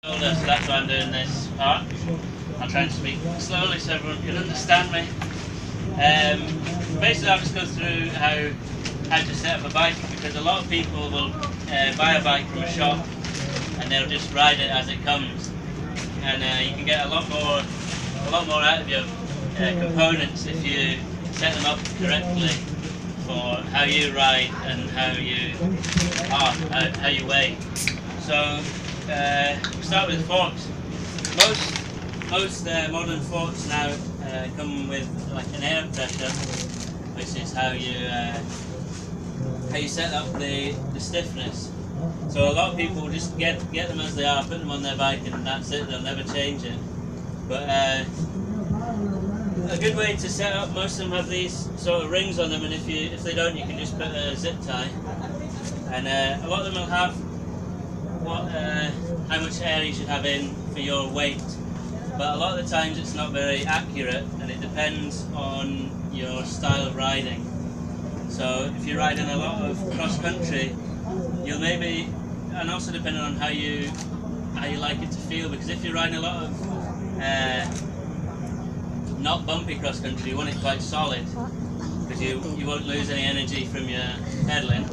So that's why I'm doing this part. I'll try and speak slowly so everyone can understand me. Basically I'll just go through how to set up a bike, because a lot of people will buy a bike from a shop and they'll just ride it as it comes, and you can get a lot more out of your components if you set them up correctly for how you ride and how you weigh. So we'll start with forks. Most modern forks now come with like an air pressure, which is how you set up the stiffness. So a lot of people just get them as they are, put them on their bike, and that's it. They'll never change it. But a good way to set up, most of them have these sort of rings on them, and if they don't, you can just put a zip tie. And a lot of them will have how much air you should have in for your weight. But a lot of the times it's not very accurate, and it depends on your style of riding. So if you're riding a lot of cross country, you'll maybe, and also depending on how you like it to feel, because if you're riding a lot of not bumpy cross country, you want it quite solid, because you won't lose any energy from your pedaling.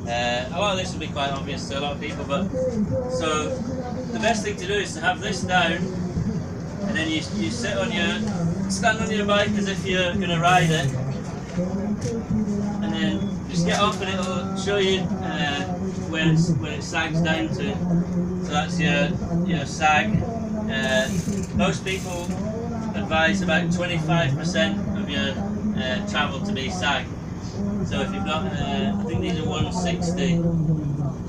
A lot of this will be quite obvious to a lot of people, but so the best thing to do is to have this down, and then you stand on your bike as if you're going to ride it, and then just get off and it'll show you where it sags down to. So that's your sag. Most people advise about 25% of your travel to be sag. So if you've got, I think these are 160,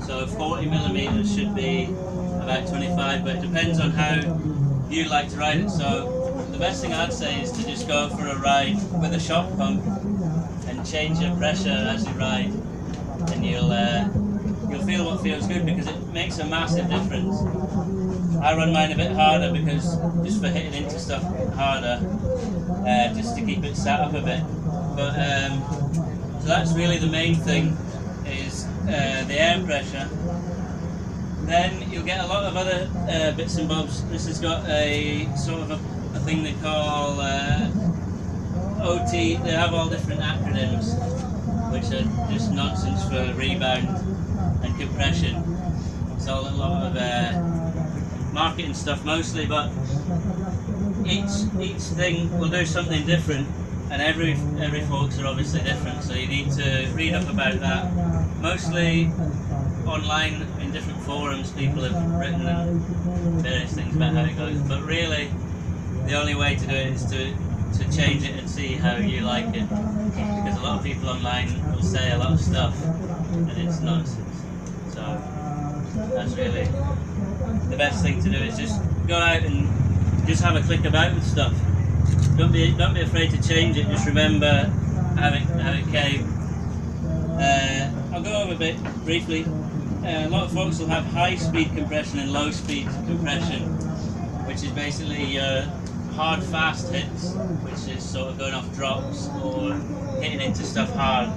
so 40 millimeters should be about 25, but it depends on how you like to ride it. So the best thing I'd say is to just go for a ride with a shock pump and change your pressure as you ride, and you'll feel what feels good, because it makes a massive difference. I run mine a bit harder, because just for hitting into stuff harder, just to keep it sat up a bit. But so that's really the main thing, is the air pressure. Then you'll get a lot of other bits and bobs. This has got a sort of a thing they call OT. They have all different acronyms, which are just nonsense for rebound and compression. It's all a lot of marketing stuff mostly, but each thing will do something different. And every forks are obviously different, so you need to read up about that. Mostly online in different forums, people have written various things about how it goes, but really the only way to do it is to change it and see how you like it, because a lot of people online will say a lot of stuff and it's nonsense. So that's really the best thing to do, is just go out and just have a click about with stuff. Don't be afraid to change it. Just remember how it came. I'll go over a bit briefly. A lot of folks will have high speed compression and low speed compression, which is basically your hard fast hits, which is sort of going off drops or hitting into stuff hard.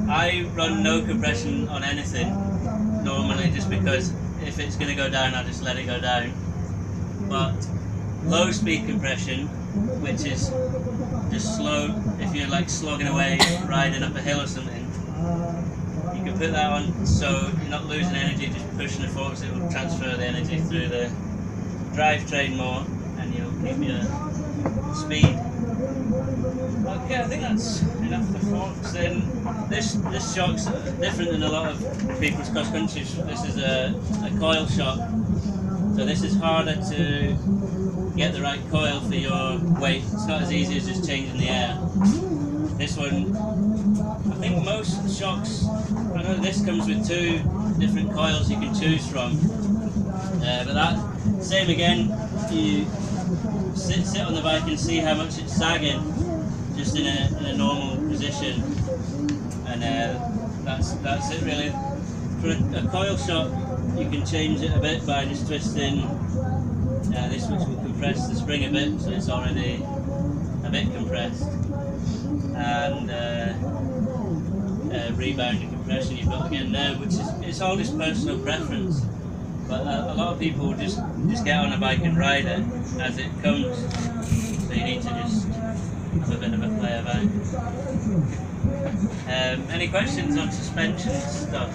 I run no compression on anything normally, just because if it's going to go down, I'll just let it go down. But low speed compression, which is just slow, if you're like slogging away riding up a hill or something, you can put that on so you're not losing energy, just pushing the forks. It will transfer the energy through the drivetrain more, and you'll keep your speed. Okay, I think that's enough for forks. Then this shock's different than a lot of people's cross country. This is a coil shock, so this is harder to get the right coil for your weight. It's not as easy as just changing the air. This one, I think most shocks, I know this comes with 2 different coils you can choose from, but that, same again, you sit on the bike and see how much it's sagging, just in a normal position, and that's it really. For a coil shock, you can change it a bit by just twisting this, which will compress the spring a bit, so it's already a bit compressed, and rebound and compression you've got again there, which is, it's all just personal preference. But a lot of people just get on a bike and ride it as it comes. So you need to just have a bit of a play about. Any questions on suspension stuff?